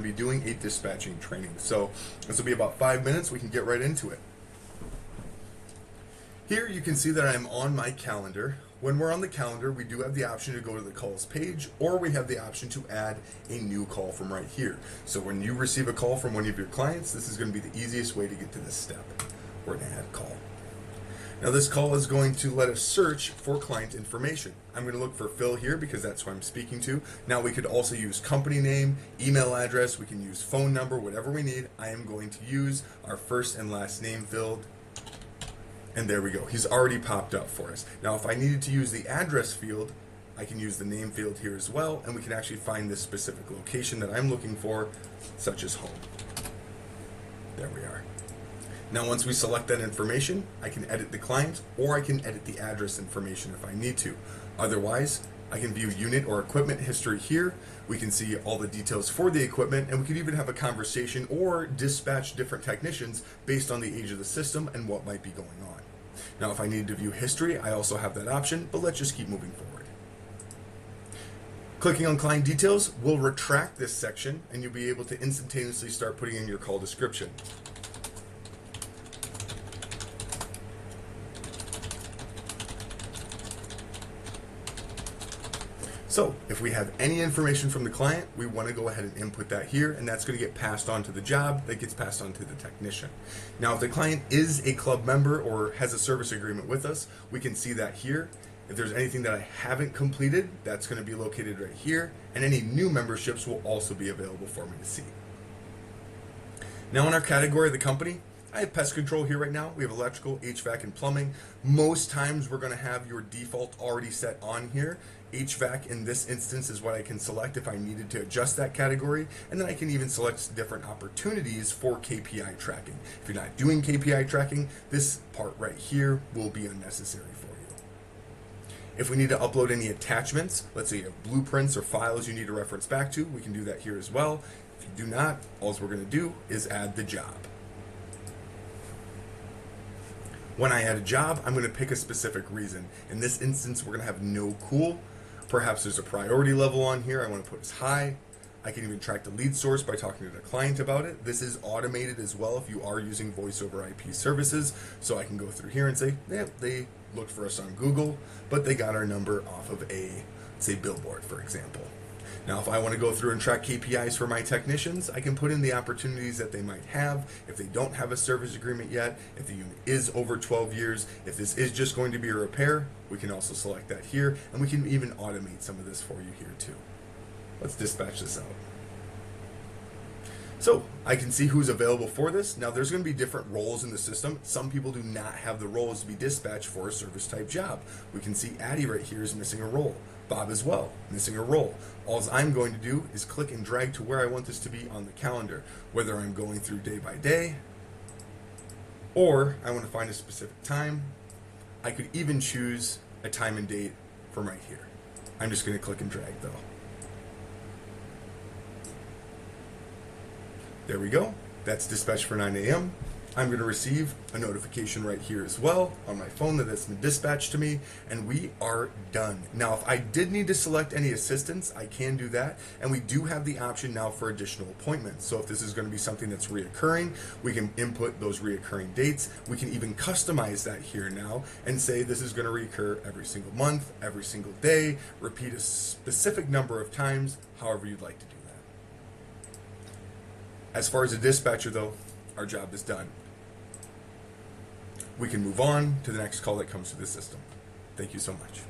be doing a dispatching training. So this will be about 5 minutes. We can get right into it. Here you can see that I'm on my calendar. When we're on the calendar, we do have the option to go to the calls page, or we have the option to add a new call from right here. So when you receive a call from one of your clients, this is going to be the easiest way to get to this step. We're going to add call. Now this call is going to let us search for client information. I'm going to look for Phil here because that's who I'm speaking to. Now we could also use company name, email address, we can use phone number, whatever we need. I am going to use our first and last name field. And there we go. He's already popped up for us. Now if I needed to use the address field, I can use the name field here as well, and we can actually find this specific location that I'm looking for, such as home. There we are. Now once we select that information, I can edit the client, or I can edit the address information if I need to. Otherwise, I can view unit or equipment history here. We can see all the details for the equipment, and we could even have a conversation or dispatch different technicians based on the age of the system and what might be going on. Now if I needed to view history, I also have that option, but let's just keep moving forward. Clicking on client details will retract this section, and you'll be able to instantaneously start putting in your call description. So if we have any information from the client, we want to go ahead and input that here, and that's going to get passed on to the job, that gets passed on to the technician. Now if the client is a club member or has a service agreement with us, we can see that here. If there's anything that I haven't completed, that's going to be located right here, and any new memberships will also be available for me to see. Now in our category of the company, I have pest control here right now. We have electrical, HVAC, and plumbing. Most times we're going to have your default already set on here. HVAC in this instance is what I can select if I needed to adjust that category, and then I can even select different opportunities for KPI tracking. If you're not doing KPI tracking, this part right here will be unnecessary for you. If we need to upload any attachments, let's say you have blueprints or files you need to reference back to, we can do that here as well. If you do not, all we're going to do is add the job. When I add a job, I'm going to pick a specific reason. In this instance, we're going to have no cool. Perhaps there's a priority level on here. I want to put as high. I can even track the lead source by talking to the client about it. This is automated as well if you are using voice over IP services. So I can go through here and say, yeah, they looked for us on Google, but they got our number off of a, say, billboard, for example. Now, if I want to go through and track KPIs for my technicians, I can put in the opportunities that they might have. If they don't have a service agreement yet, if the unit is over 12 years, if this is just going to be a repair, we can also select that here, and we can even automate some of this for you here too. Let's dispatch this out. So I can see who's available for this. Now there's going to be different roles in the system. Some people do not have the roles to be dispatched for a service type job. We can see Addie right here is missing a role. Bob as well, missing a role. All I'm going to do is click and drag to where I want this to be on the calendar, whether I'm going through day by day, or I want to find a specific time. I could even choose a time and date from right here. I'm just going to click and drag though. There we go. That's dispatch for 9 a.m. I'm going to receive a notification right here as well on my phone that it's been dispatched to me, and we are done. Now, if I did need to select any assistance, I can do that, and we do have the option now for additional appointments. So if this is going to be something that's reoccurring, we can input those reoccurring dates. We can even customize that here now and say this is going to reoccur every single month, every single day, repeat a specific number of times, however you'd like to do that. As far as a dispatcher though, our job is done. We can move on to the next call that comes to the system. Thank you so much.